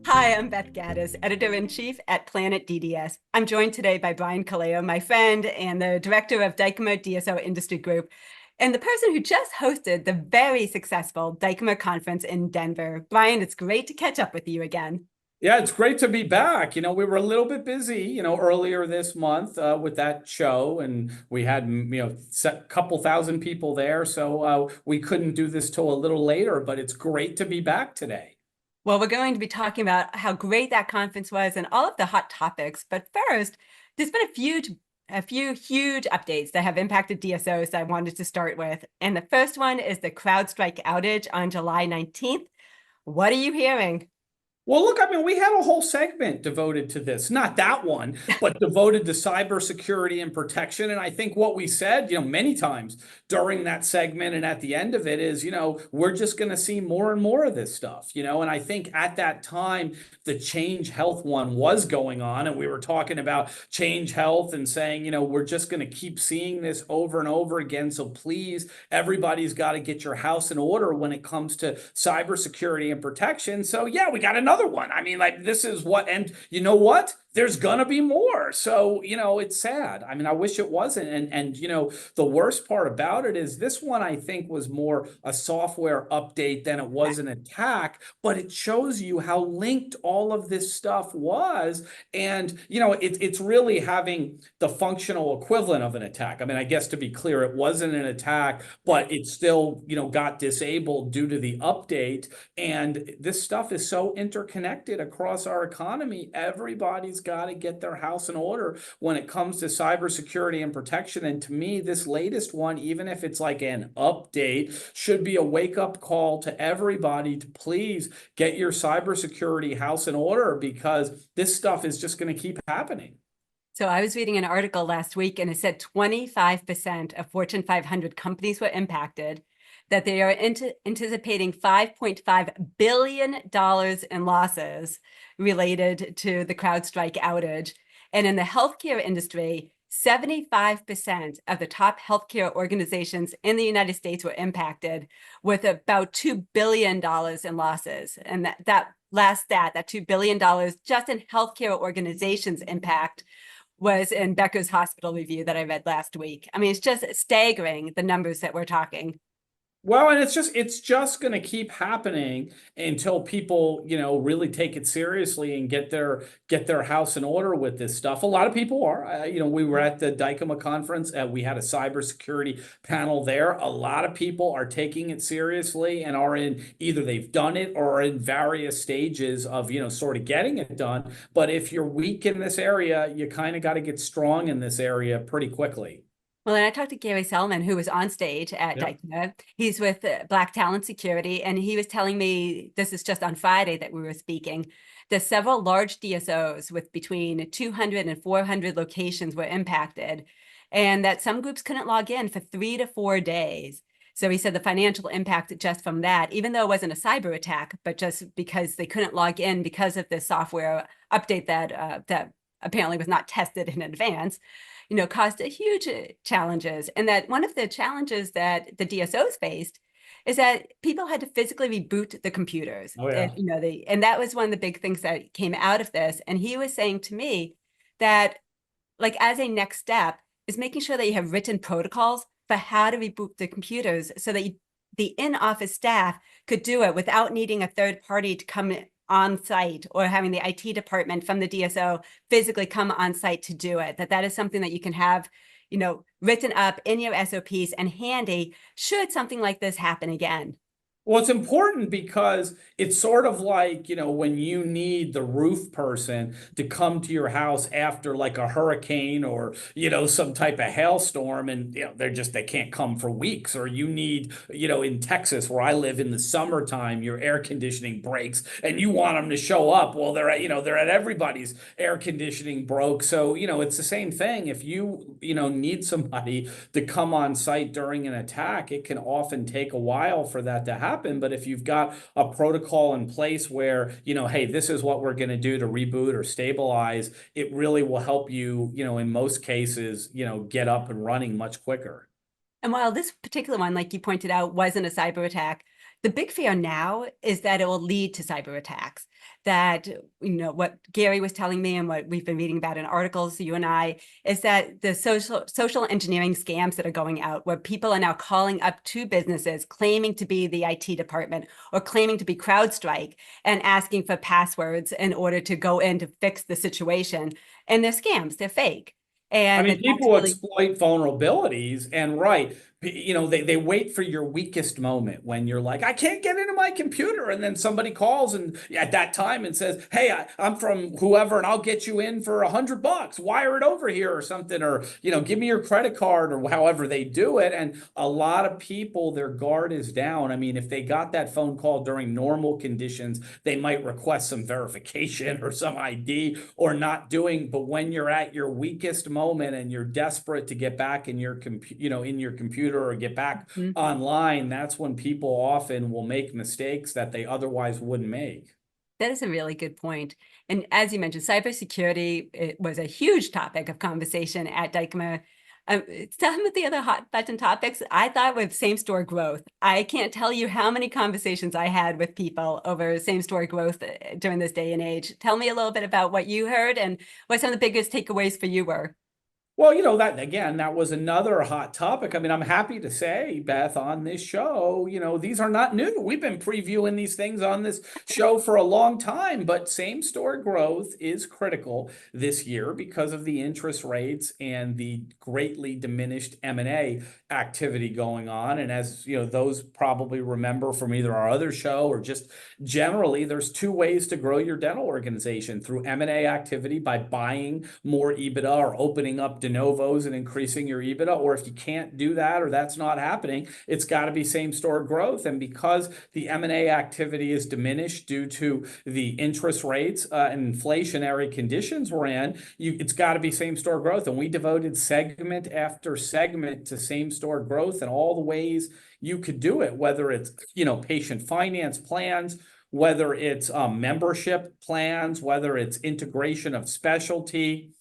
Hi, I'm Beth Gaddis, editor-in-chief at Planet DDS. I'm joined today by Brian Colao, my friend and the director of Dykema DSO Industry Group, and the person who just hosted the very successful Dykema conference in Denver. Brian, it's great to catch up with you again. Yeah, it's great to be back. We were a little bit busy, earlier this month with that show, and we had, a couple thousand people there. So we couldn't do this till a little later, but it's great to be back today. Well, we're going to be talking about how great that conference was and all of the hot topics. But first, there's been a few huge updates that have impacted DSOs that I wanted to start with. And the first one is the CrowdStrike outage on July 19th. What are you hearing? Well, look, I mean, we had a whole segment devoted to this, not that one, but devoted to cybersecurity and protection. And I think what we said, many times during that segment and at the end of it is, we're just going to see more and more of this stuff, and I think at that time, the Change Health one was going on, and we were talking about Change Health and saying, we're just going to keep seeing this over and over again. So please, everybody's got to get your house in order when it comes to cybersecurity and protection. So yeah, we got another one. I mean, like, this is what, and you know what? There's gonna be more. So, it's sad. I mean, I wish it wasn't. And the worst part about it is this one, I think, was more a software update than it was an attack, but it shows you how linked all of this stuff was. And, it's really having the functional equivalent of an attack. I mean, I guess to be clear, it wasn't an attack, but it still, got disabled due to the update. And this stuff is so interconnected across our economy. Everybody's got to get their house in order when it comes to cybersecurity and protection. And to me, this latest one, even if it's like an update, should be a wake-up call to everybody to please get your cybersecurity house in order, because this stuff is just going to keep happening. So I was reading an article last week, and it said 25% of Fortune 500 companies were impacted, that they are anticipating $5.5 billion in losses related to the CrowdStrike outage. And in the healthcare industry, 75% of the top healthcare organizations in the United States were impacted, with about $2 billion in losses. And that $2 billion just in healthcare organizations impact was in Becker's hospital review that I read last week. I mean, it's just staggering, the numbers that we're talking. Well, and it's just going to keep happening until people, really take it seriously and get their house in order with this stuff. A lot of people are. We were at the Dykema conference. We had a cybersecurity panel there. A lot of people are taking it seriously and are in, either they've done it or are in various stages of, sort of getting it done. But if you're weak in this area, you kind of got to get strong in this area pretty quickly. Well, and I talked to Gary Selman, who was on stage at Yep. Dykema. He's with Black Talent Security, and he was telling me, this is just on Friday that we were speaking, that several large DSOs with between 200 and 400 locations were impacted, and that some groups couldn't log in for 3 to 4 days. So he said the financial impact just from that, even though it wasn't a cyber attack, but just because they couldn't log in because of the software update that apparently was not tested in advance, caused huge challenges. And that one of the challenges that the DSOs faced is that people had to physically reboot the computers. Oh, yeah. And that was one of the big things that came out of this. And he was saying to me that, like, as a next step is making sure that you have written protocols for how to reboot the computers so that the in-office staff could do it without needing a third party to come on site, or having the IT department from the DSO physically come on site to do it. That is something that you can have, written up in your SOPs and handy should something like this happen again. Well, it's important because it's sort of like, when you need the roof person to come to your house after like a hurricane or, some type of hailstorm, and, they can't come for weeks. Or you need, in Texas, where I live, in the summertime, your air conditioning breaks and you want them to show up. Well, they're at everybody's air conditioning broke. So, it's the same thing. If you, need somebody to come on site during an attack, it can often take a while for that to happen. But if you've got a protocol in place where, hey, this is what we're going to do to reboot or stabilize, it really will help you, in most cases, get up and running much quicker. And while this particular one, like you pointed out, wasn't a cyber attack, The big fear now is that it will lead to cyber attacks. That, what Gary was telling me and what we've been reading about in articles, you and I, is that the social engineering scams that are going out, where people are now calling up to businesses claiming to be the IT department or claiming to be CrowdStrike and asking for passwords in order to go in to fix the situation. And they're scams, they're fake. I And mean, that's people really, exploit vulnerabilities, and right, they wait for your weakest moment when you're like, I can't get into my computer, and then somebody calls and at that time and says, hey, I'm from whoever, and I'll get you in for $100, wire it over here or something, or give me your credit card, or however they do it. And a lot of people, their guard is down. I mean, if they got that phone call during normal conditions, they might request some verification or some ID or not doing. But when you're at your weakest moment and you're desperate to get back in your computer or get back Mhm. online, that's when people often will make mistakes that they otherwise wouldn't make. That is a really good point. And as you mentioned, cybersecurity, it was a huge topic of conversation at Dykema. Some of the other hot button topics I thought with same store growth. I can't tell you how many conversations I had with people over same store growth during this day and age. Tell me a little bit about what you heard and what some of the biggest takeaways for you were. Well, that again, that was another hot topic. I mean, I'm happy to say, Beth, on this show, these are not new. We've been previewing these things on this show for a long time, but same store growth is critical this year because of the interest rates and the greatly diminished M&A activity going on. And as those probably remember from either our other show or just generally, there's two ways to grow your dental organization: through M&A activity by buying more EBITDA or opening up de novos and increasing your EBITDA. Or if you can't do that or that's not happening, it's got to be same store growth. And because the M&A activity is diminished due to the interest rates and inflationary conditions we're in, it's got to be same store growth. And we devoted segment after segment to same store growth and all the ways you could do it, whether it's patient finance plans, whether it's membership plans, whether it's integration of specialty,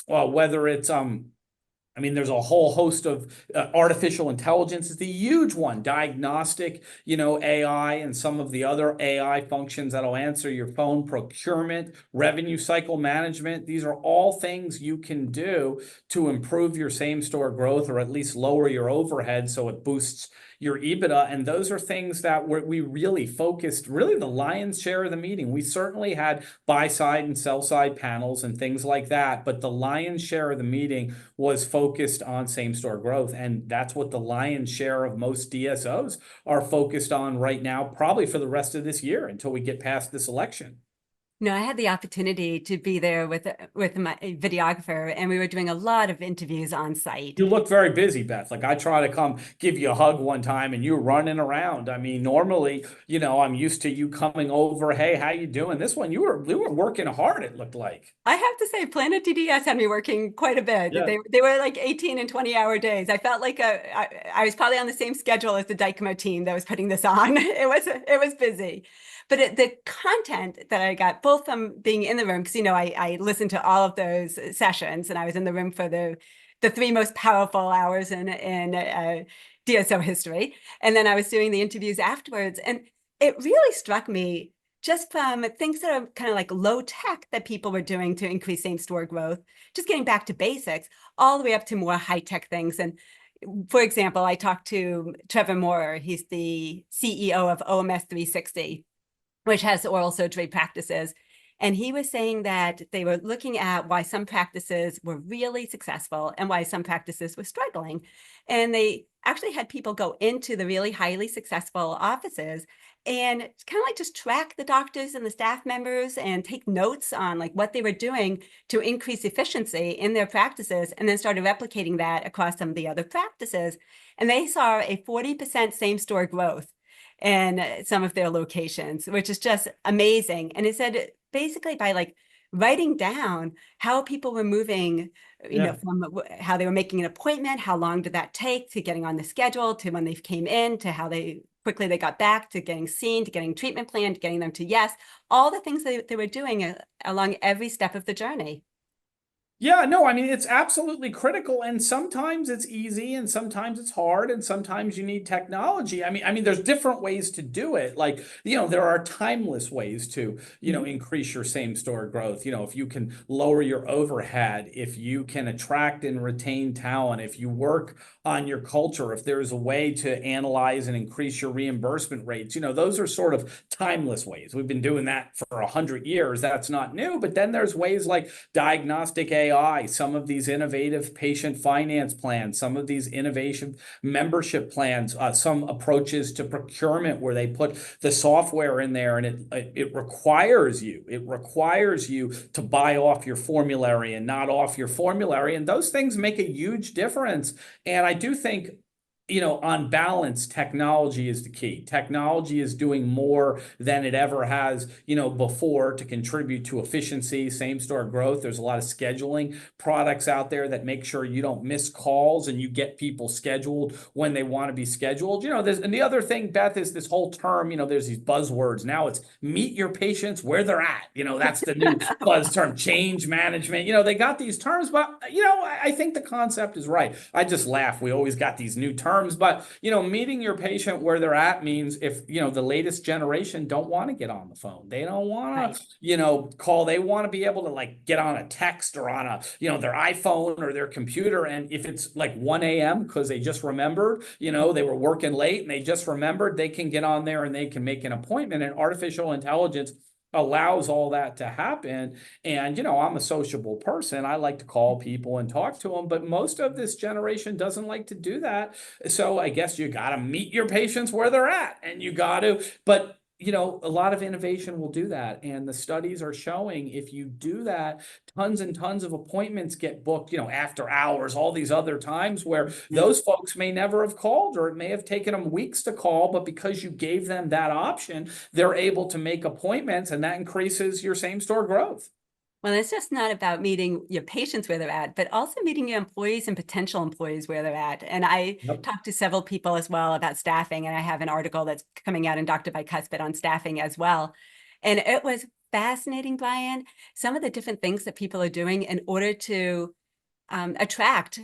whether it's I mean, there's a whole host of artificial intelligence is the huge one, diagnostic, AI, and some of the other AI functions that'll answer your phone, procurement, revenue cycle management. These are all things you can do to improve your same store growth, or at least lower your overhead so it boosts your EBITDA. And those are things that we really focused, really the lion's share of the meeting. We certainly had buy side and sell side panels and things like that, but the lion's share of the meeting was focused on same store growth. And that's what the lion's share of most DSOs are focused on right now, probably for the rest of this year until we get past this election. No, I had the opportunity to be there with my videographer, and we were doing a lot of interviews on site. You look very busy, Beth. Like I try to come give you a hug one time and you're running around. I mean, normally, I'm used to you coming over. Hey, how you doing? This one, you were working hard, it looked like. I have to say, Planet DDS had me working quite a bit. Yeah. They were like 18 and 20-hour days. I felt like I was probably on the same schedule as the Dykema team that was putting this on. It was busy. But the content that I got, both from being in the room, because, I listened to all of those sessions, and I was in the room for the three most powerful hours in DSO history. And then I was doing the interviews afterwards. And it really struck me just from things that are kind of like low tech that people were doing to increase same store growth, just getting back to basics, all the way up to more high tech things. And for example, I talked to Trevor Moore. He's the CEO of OMS 360, which has oral surgery practices. And he was saying that they were looking at why some practices were really successful and why some practices were struggling. And they actually had people go into the really highly successful offices and kind of like just track the doctors and the staff members and take notes on like what they were doing to increase efficiency in their practices, and then started replicating that across some of the other practices. And they saw a 40% same store growth in some of their locations, which is just amazing. And it said basically by like writing down how people were moving, from how they were making an appointment, how long did that take to getting on the schedule, to when they came in, to how quickly they got back, to getting seen, to getting treatment planned, to getting them to yes, all the things they were doing along every step of the journey. Yeah, no, I mean, it's absolutely critical. And sometimes it's easy and sometimes it's hard and sometimes you need technology. I mean, there's different ways to do it. Like, there are timeless ways to, Mhm. increase your same store growth. If you can lower your overhead, if you can attract and retain talent, if you work on your culture, if there's a way to analyze and increase your reimbursement rates, those are sort of timeless ways. We've been doing that for 100 years. That's not new. But then there's ways like diagnostic AI, some of these innovative patient finance plans, some of these innovation membership plans, some approaches to procurement where they put the software in there and it requires you to buy off your formulary and not off your formulary. And those things make a huge difference. And I do think, on balance, technology is the key. Technology is doing more than it ever has, before to contribute to efficiency, same store growth. There's a lot of scheduling products out there that make sure you don't miss calls and you get people scheduled when they want to be scheduled. And the other thing, Beth, is this whole term, there's these buzzwords. Now it's meet your patients where they're at. That's the new buzz term, change management. They got these terms, but, I think the concept is right. I just laugh. We always got these new terms, but, meeting your patient where they're at means if, the latest generation don't want to get on the phone. They don't want Right. to, call. They want to be able to like get on a text or on a, their iPhone or their computer. And if it's like 1 a.m. because they just remembered, they were working late and they just remembered, they can get on there and they can make an appointment. And artificial intelligence allows all that to happen. And, I'm a sociable person. I like to call people and talk to them, but most of this generation doesn't like to do that. So I guess you got to meet your patients where they're at and you got to, but a lot of innovation will do that. And the studies are showing if you do that, tons and tons of appointments get booked, after hours, all these other times where those folks may never have called, or it may have taken them weeks to call, but because you gave them that option, they're able to make appointments and that increases your same store growth. Well, it's just not about meeting your patients where they're at, but also meeting your employees and potential employees where they're at. And I Yep. talked to several people as well about staffing, and I have an article that's coming out in Dr. Bicuspid on staffing as well. And it was fascinating, Brian, some of the different things that people are doing in order to attract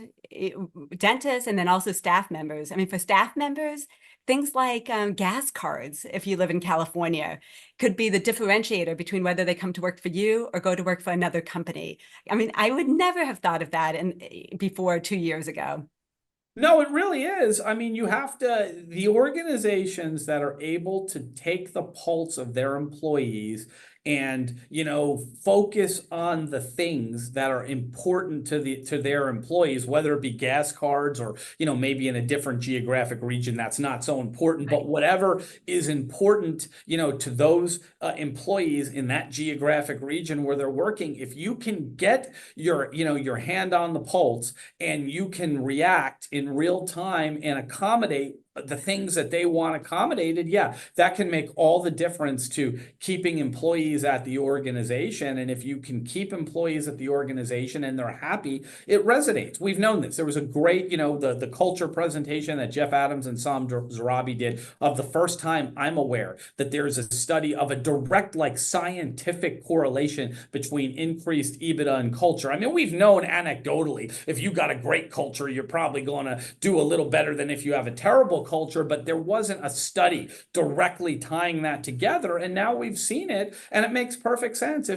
dentists and then also staff members. I mean, for staff members, things like gas cards, if you live in California, could be the differentiator between whether they come to work for you or go to work for another company. I mean, I would never have thought of that before 2 years ago. No, it really is. I mean, the organizations that are able to take the pulse of their employees and, focus on the things that are important to their employees, whether it be gas cards or, maybe in a different geographic region that's not so important, but whatever is important, to those employees in that geographic region where they're working, if you can get your hand on the pulse and you can react in real time and accommodate the things that they want accommodated, yeah, that can make all the difference to keeping employees at the organization. And if you can keep employees at the organization and they're happy, it resonates. We've known this. There was a great, the culture presentation that Jeff Adams and Sam Zarabi did of the first time I'm aware that there's a study of a direct, like scientific correlation between increased EBITDA and culture. I mean, we've known anecdotally, if you got a great culture, you're probably going to do a little better than if you have a terrible culture, but there wasn't a study directly tying that together. And now we've seen it, and it makes perfect sense. I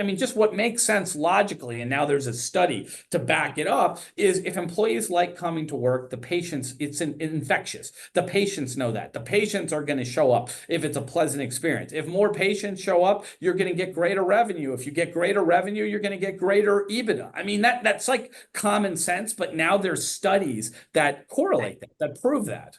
mean, just what makes sense logically, and now there's a study to back it up, is if employees like coming to work, the patients, it's infectious. The patients know that. The patients are going to show up if it's a pleasant experience. If more patients show up, you're going to get greater revenue. If you get greater revenue, you're going to get greater EBITDA. I mean, that's like common sense, but now there's studies that correlate that prove that.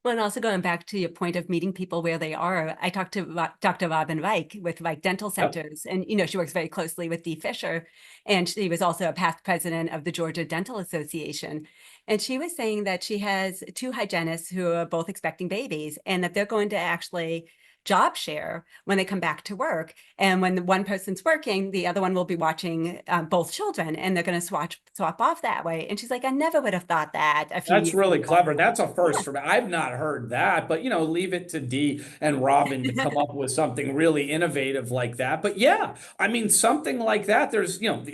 Well, and also going back to your point of meeting people where they are, I talked to Dr. Robin Reich with Reich Dental Yep. Centers, and she works very closely with Dee Fisher, and she was also a past president of the Georgia Dental Association. And she was saying that she has two hygienists who are both expecting babies, and that they're going to actually job share when they come back to work. And when the one person's working, the other one will be watching both children, and they're going to swap off that way. And she's like, I never would have thought that a few That's years really ago. clever. That's a Yeah. first for me. I've not heard that, but leave it to Dee and Robin to come up with something really innovative like that. But yeah, I mean, something like that,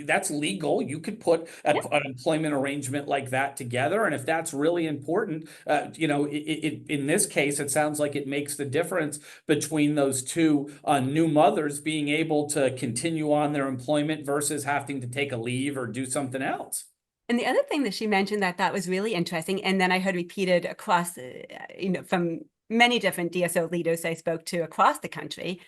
that's legal. You could put Yeah. an employment arrangement like that together. And if that's really important, in this case, it sounds like it makes the difference between those two new mothers being able to continue on their employment versus having to take a leave or do something else. And the other thing that she mentioned that I thought was really interesting, and then I heard repeated across, from many different DSO leaders I spoke to across the country,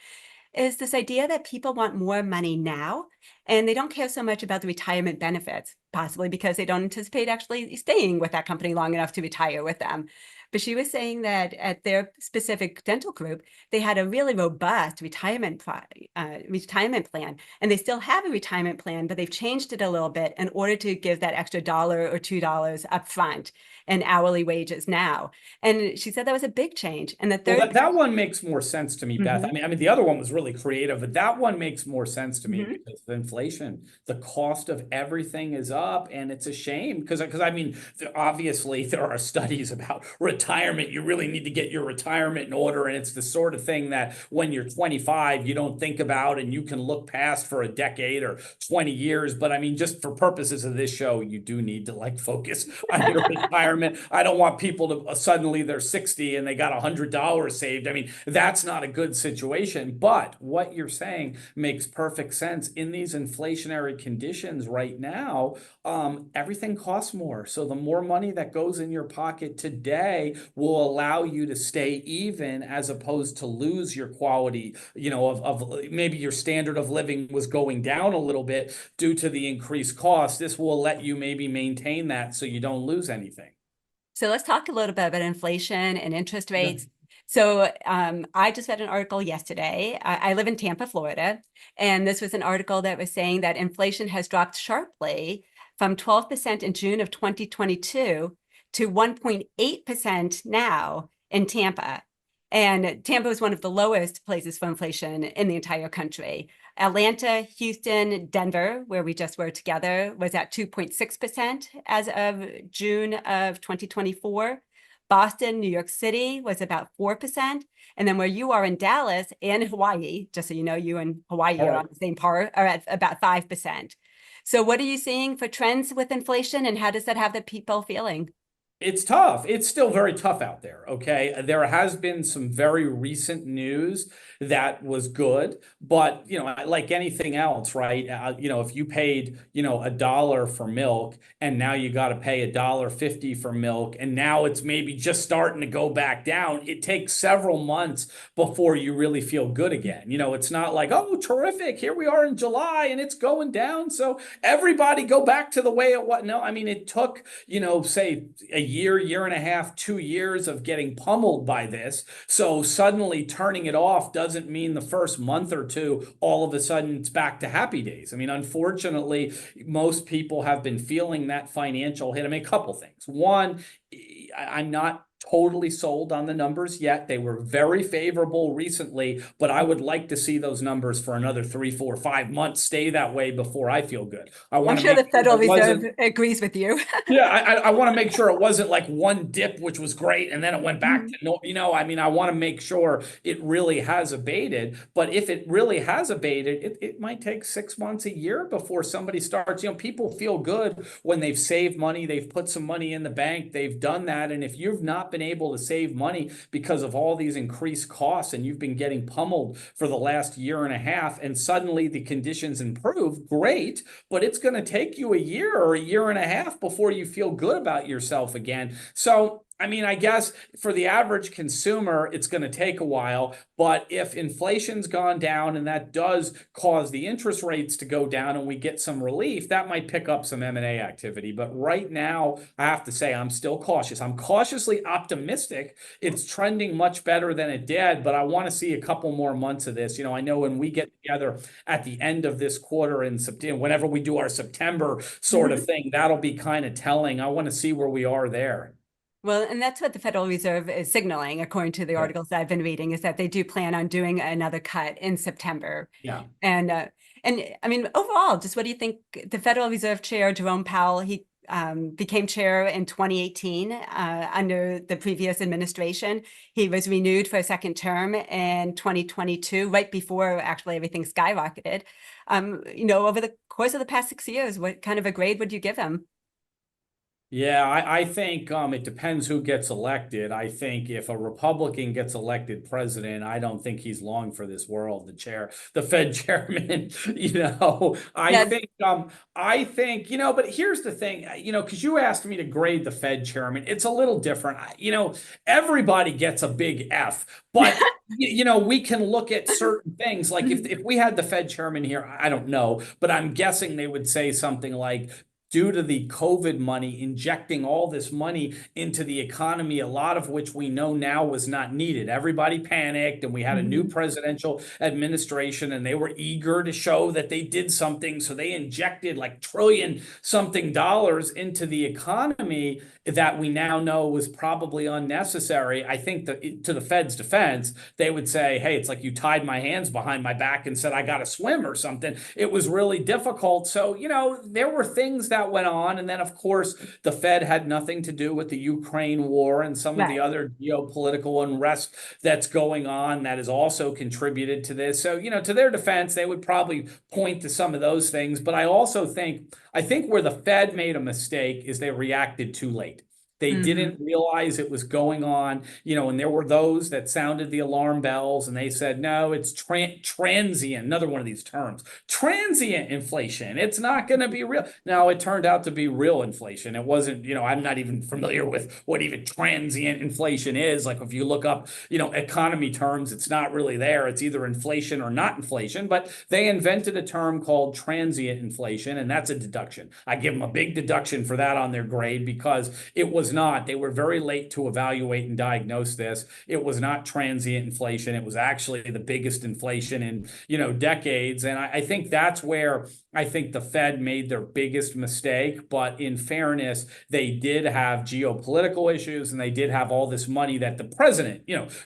is this idea that people want more money now, and they don't care so much about the retirement benefits, possibly because they don't anticipate actually staying with that company long enough to retire with them. But she was saying that at their specific dental group, they had a really robust retirement plan, and they still have a retirement plan, but they've changed it a little bit in order to give that extra $1 or $2 upfront in hourly wages now. And she said that was a big change. And the Well, third, that one makes more sense to me, Beth. Mhm, I mean, the other one was really creative, but that one makes more sense to me mhm. because of inflation. The cost of everything is up, and it's a shame because I mean, obviously there are studies about retirement. You really need to get your retirement in order, and it's the sort of thing that when you're 25, you don't think about, and you can look past for a decade or 20 years. But I mean, just for purposes of this show, you do need to focus on your retirement. I don't want people to suddenly they're 60 and they got $100 saved. I mean, that's not a good situation. But what you're saying makes perfect sense. In these inflationary conditions right now, everything costs more. So the more money that goes in your pocket today will allow you to stay even as opposed to lose your quality, of maybe your standard of living was going down a little bit due to the increased cost. This will let you maybe maintain that so you don't lose anything. So let's talk a little bit about inflation and interest Yeah. rates. So I just read an article yesterday. I live in Tampa, Florida, and this was an article that was saying that inflation has dropped sharply from 12% in June of 2022 to 1.8% now in Tampa. And Tampa is one of the lowest places for inflation in the entire country. Atlanta, Houston, Denver, where we just were together, was at 2.6% as of June of 2024. Boston, New York City was about 4%. And then where you are in Dallas and Hawaii, just so you know, you and Hawaii All are right. on the same par, are at about 5%. So what are you seeing for trends with inflation, and how does that have the people feeling? It's tough. It's still very tough out there. Okay. There has been some very recent news that was good, but like anything else, right? If you paid, $1 for milk and now you got to pay $1.50 for milk, and now it's maybe just starting to go back down, it takes several months before you really feel good again. It's not like, oh, terrific. Here we are in July and it's going down. So everybody go back to the way it was. No, I mean, it took, say a year and a half, 2 years of getting pummeled by this. So suddenly turning it off doesn't mean the first month or two, all of a sudden it's back to happy days. I mean, unfortunately, most people have been feeling that financial hit. I mean, a couple things. One, I'm not totally sold on the numbers yet. They were very favorable recently, but I would like to see those numbers for another 3, 4, 5 months stay that way before I feel good. I I'm want to sure make the sure Federal it Reserve wasn't. agrees with you. Yeah, I want to make sure it wasn't like one dip, which was great, and then it went back to no, I mean, I want to make sure it really has abated. But if it really has abated, it might take 6 months, a year before somebody starts. People feel good when they've saved money, they've put some money in the bank, they've done that. And if you've not been able to save money because of all these increased costs and you've been getting pummeled for the last year and a half, and suddenly the conditions improve, great, but it's going to take you a year or a year and a half before you feel good about yourself again. So, I mean, I guess for the average consumer, it's going to take a while. But if inflation's gone down and that does cause the interest rates to go down and we get some relief, that might pick up some M&A activity. But right now, I have to say, I'm still cautious. I'm cautiously optimistic. It's trending much better than it did, but I want to see a couple more months of this. I know when we get together at the end of this quarter in September, whenever we do our September sort of thing, that'll be kind of telling. I want to see where we are there. Well, and that's what the Federal Reserve is signaling, according to the Yeah. articles that I've been reading, is that they do plan on doing another cut in September. Yeah. And I mean, overall, just what do you think? The Federal Reserve Chair, Jerome Powell, he became chair in 2018 under the previous administration. He was renewed for a second term in 2022, right before actually everything skyrocketed. Over the course of the past 6 years, what kind of a grade would you give him? Yeah, I think it depends who gets elected. I think if a Republican gets elected president, I don't think he's long for this world, the Fed chairman. Yeah. I think, but here's the thing, because you asked me to grade the Fed chairman, it's a little different. Everybody gets a big F, but we can look at certain things. Like if we had the Fed chairman here, I don't know, but I'm guessing they would say something like, due to the COVID money, injecting all this money into the economy, a lot of which we know now was not needed. Everybody panicked, and we had a new Mhm. presidential administration, and they were eager to show that they did something. So they injected like trillion something dollars into the economy that we now know was probably unnecessary. I think that to the Fed's defense, they would say, hey, it's like you tied my hands behind my back and said, I got to swim or something. It was really difficult. So, there were things that went on. And then, of course, the Fed had nothing to do with the Ukraine war and some of the Right. other geopolitical unrest that's going on that has also contributed to this. So, to their defense, they would probably point to some of those things. But I think where the Fed made a mistake is they reacted too late. They Hmm. didn't realize it was going on, and there were those that sounded the alarm bells and they said, no, it's transient, another one of these terms, transient inflation. It's not going to be real. Now, it turned out to be real inflation. It wasn't, I'm not even familiar with what even transient inflation is. Like if you look up, economy terms, it's not really there. It's either inflation or not inflation, but they invented a term called transient inflation, and that's a deduction. I give them a big deduction for that on their grade because it was not. They were very late to evaluate and diagnose this. It was not transient inflation. It was actually the biggest inflation in, decades. And I think that's where I think the Fed made their biggest mistake. But in fairness, they did have geopolitical issues and they did have all this money that the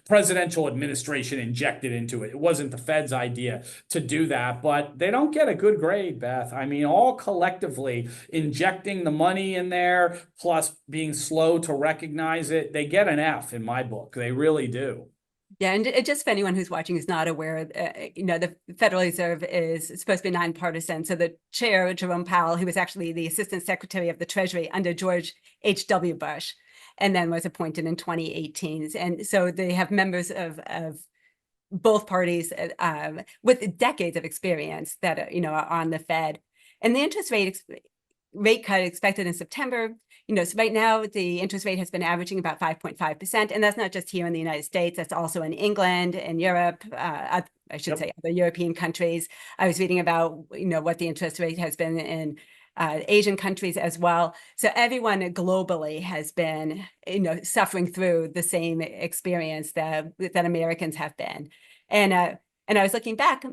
presidential administration injected into it. It wasn't the Fed's idea to do that, but they don't get a good grade, Beth. I mean, all collectively injecting the money in there, plus being slow to recognize it, they get an F in my book. They really do. Yeah, and just for anyone who's watching is not aware, the Federal Reserve is supposed to be nonpartisan. So the chair, Jerome Powell, who was actually the Assistant Secretary of the Treasury under George H.W. Bush, and then was appointed in 2018. And so they have members of both parties with decades of experience that are on the Fed. And the interest rate cut expected in September. So right now the interest rate has been averaging about 5.5%, and that's not just here in the United States. That's also in England and Europe. I should say other European countries. I was reading about what the interest rate has been in Asian countries as well. So everyone globally has been suffering through the same experience that Americans have been, and I was looking back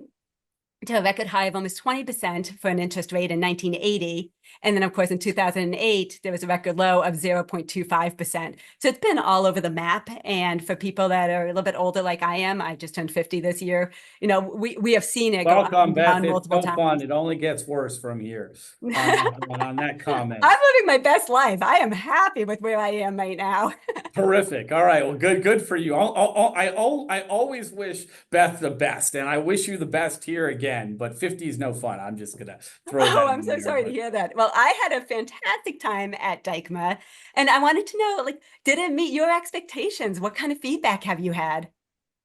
to a record high of almost 20% for an interest rate in 1980. And then, of course, in 2008, there was a record low of 0.25%. So it's been all over the map. And for people that are a little bit older, like I am, I just turned 50 this year, we have seen it go up Welcome, and Beth. down It's multiple no fun. times. It only gets worse from here on that comment. I'm living my best life. I am happy with where I am right now. Terrific. All right. Well, good for you. I always wish Beth the best, and I wish you the best here again. But 50 is no fun. I'm just gonna throw Oh, that I'm in so there. sorry to But hear that. Well, I had a fantastic time at Dykema, and I wanted to know, like, did it meet your expectations? What kind of feedback have you had?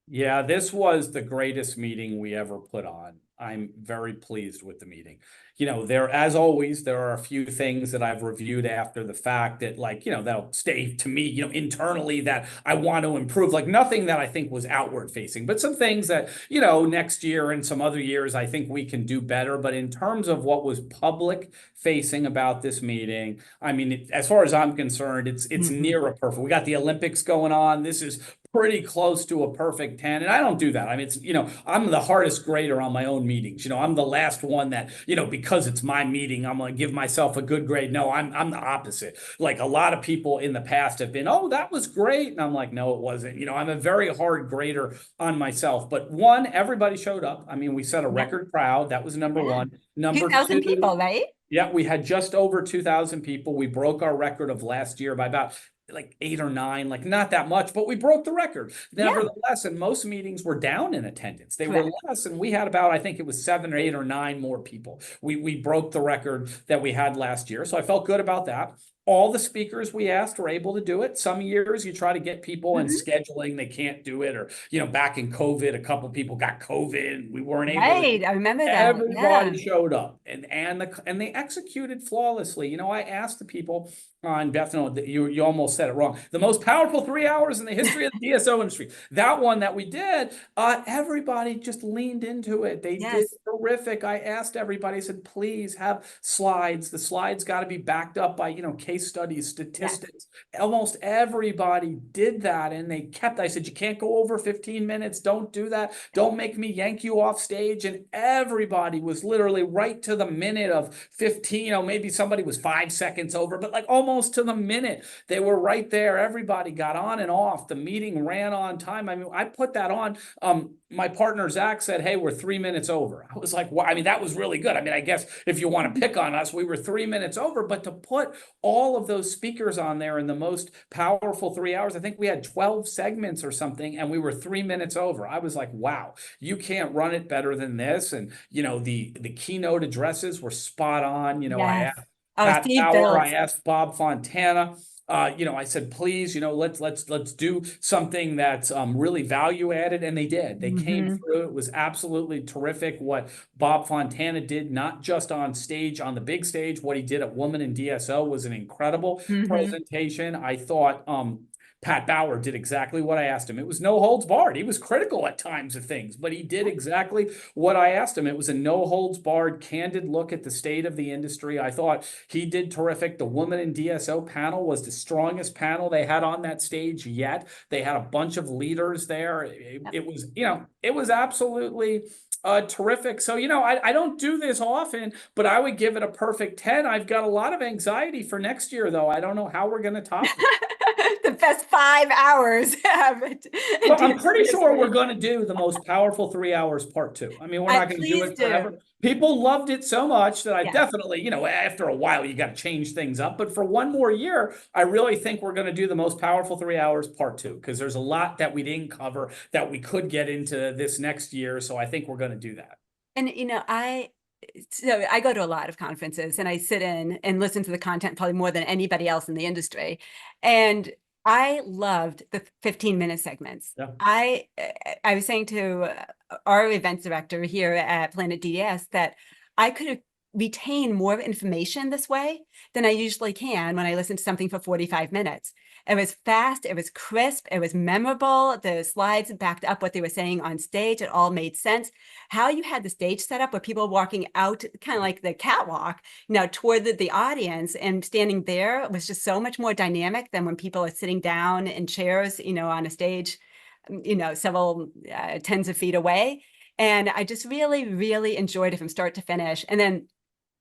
yeah, this was the greatest meeting we ever put on. I'm very pleased with the meeting. As always, there are a few things that I've reviewed after the fact that, like, that'll stay to me, internally that I want to improve. Like nothing that I think was outward facing, but some things that, next year and some other years, I think we can do better. But in terms of what was public facing about this meeting, I mean, as far as I'm concerned, it's Mhm. near a perfect. We got the Olympics going on. This is pretty close to a perfect 10. And I don't do that. I mean, it's, I'm the hardest grader on my own meetings. I'm the last one that, because it's my meeting, I'm going to give myself a good grade. No, I'm the opposite. Like a lot of people in the past have been, oh, that was great. And I'm like, no, it wasn't. I'm a very hard grader on myself. But one, everybody showed up. I mean, we set a Yeah. record crowd. That was number Yeah. one. Number 2,000 two, people, right? yeah, we had just over 2,000 people. We broke our record of last year by about like 8 or 9, like not that much, but we broke the record. Yeah. Nevertheless, and most meetings were down in attendance. They Correct. were less, and we had about, I think it was 7 or 8 or 9 more people. We broke the record that we had last year. So I felt good about that. All the speakers we asked were able to do it. Some years you try to get people and scheduling, they can't do it. Or, back in COVID, a couple people got COVID and we weren't able to. Right. I remember that. Yeah. Everybody showed up and they executed flawlessly. I asked the people on Beth, no, you almost said it wrong. The most powerful 3 hours in the history of the DSO industry. That one that we did, everybody just leaned into it. They did terrific. I asked everybody, I said, please have slides. The slides got to be backed up by, case studies, statistics. Almost everybody did that. And they kept, I said, you can't go over 15 minutes. Don't do that. Don't make me yank you off stage. And everybody was literally right to the minute of 15. Maybe somebody was 5 seconds over, but like almost to the minute, they were right there. Everybody got on and off. The meeting ran on time. I mean, I put that on. My partner, Zach, said, hey, we're 3 minutes over. I was like, well, I mean, that was really good. I mean, I guess if you want to pick on us, we were 3 minutes over, but to put all of those speakers on there in the most powerful 3 hours, I think we had 12 segments or something, and we were 3 minutes over. I was like, wow, you can't run it better than this. And, the keynote addresses were spot on. I Yes. asked Oh, Pat Steve Power, I Bills. asked Bob Fontana. I said, please, let's do something that's really value added, and they did. They came through. It was absolutely terrific what Bob Fontana did, not just on stage, on the big stage. What he did at Woman in DSO was an incredible presentation. I thought Pat Bauer did exactly what I asked him. It was no holds barred. He was critical at times of things, but he did exactly what I asked him. It was a no holds barred, candid look at the state of the industry. I thought he did terrific. The Woman in DSO panel was the strongest panel they had on that stage yet. They had a bunch of leaders there. It was, it was absolutely terrific. So, I don't do this often, but I would give it a perfect 10. I've got a lot of anxiety for next year, though. I don't know how we're going to top it. The best 5 hours. Well, I'm pretty sure we're going to do the most powerful 3 hours part 2. I mean, we're not going to do it forever. People loved it so much that I definitely, after a while, you got to change things up. But for one more year, I really think we're going to do the most powerful 3 hours part 2, because there's a lot that we didn't cover that we could get into this next year. So I think we're going to do that. And, so I go to a lot of conferences and I sit in and listen to the content probably more than anybody else in the industry. And I loved the 15-minute segments. Yeah. I was saying to our events director here at Planet DDS that I could retain more information this way than I usually can when I listen to something for 45 minutes. It was fast, it was crisp, it was memorable. The slides backed up what they were saying on stage. It all made sense. How you had the stage set up where people walking out, kind of like the catwalk, toward the audience, and standing there was just so much more dynamic than when people are sitting down in chairs, on a stage, several tens of feet away. And I just really, really enjoyed it from start to finish. And then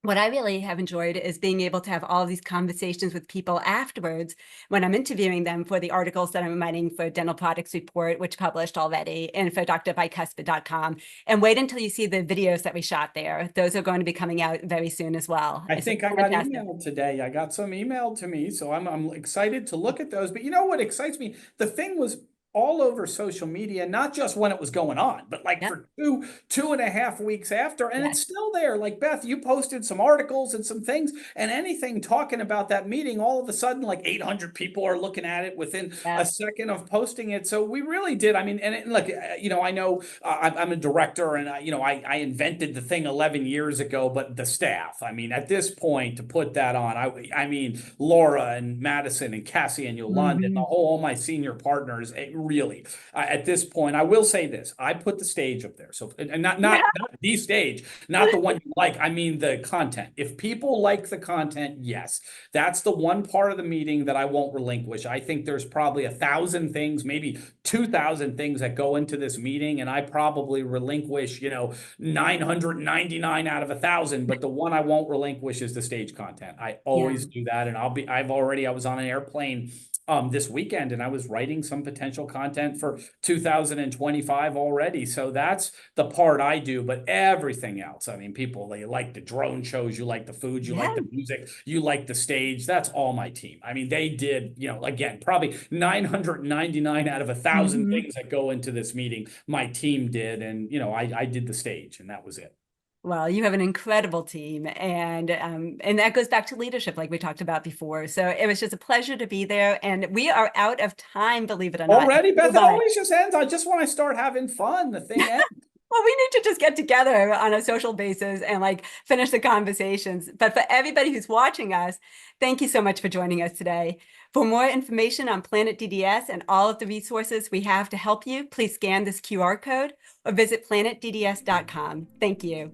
what I really have enjoyed is being able to have all these conversations with people afterwards when I'm interviewing them for the articles that I'm writing for Dental Products Report, which published already, and for drbicuspid.com. And wait until you see the videos that we shot there. Those are going to be coming out very soon as well. I think I got emailed today. I got some emailed to me, so I'm excited to look at those. But you know what excites me? The thing was all over social media, not just when it was going on, but like for 2.5 weeks after, and it's still there. Like Beth, you posted some articles and some things, and anything talking about that meeting, all of a sudden, like 800 people are looking at it within a second of posting it. So we really did. I mean, and look, I know I'm a director, and I invented the thing 11 years ago, but the staff, I mean, at this point, to put that on, I mean, Laura and Madison and Cassie and Yolanda and all my senior partners, really. At this point, I will say this: I put the stage up there, so and not the stage, not the one you like. I mean the content. If people like the content, yes, that's the one part of the meeting that I won't relinquish. I think there's probably 1,000 things, maybe 2,000 things that go into this meeting, and I probably relinquish, 999 out of 1,000. But the one I won't relinquish is the stage content. I Yeah. always do that, and I was on an airplane this weekend, and I was writing some potential content for 2025 already. So that's the part I do, but everything else, I mean, people, they like the drone shows, you like the food, you like Yeah. the music, you like the stage. That's all my team. I mean, they did, again, probably 999 out of 1,000 Mhm. things that go into this meeting, my team did. And, I did the stage, and that was it. Well, you have an incredible team, and that goes back to leadership, like we talked about before. So it was just a pleasure to be there, and we are out of time, believe it or not. Already, Beth, it But always just ends. I just, when I start having fun, the thing ends. well, we need to just get together on a social basis and like finish the conversations. But for everybody who's watching us, thank you so much for joining us today. For more information on Planet DDS and all of the resources we have to help you, please scan this QR code or visit planetdds.com. Thank you.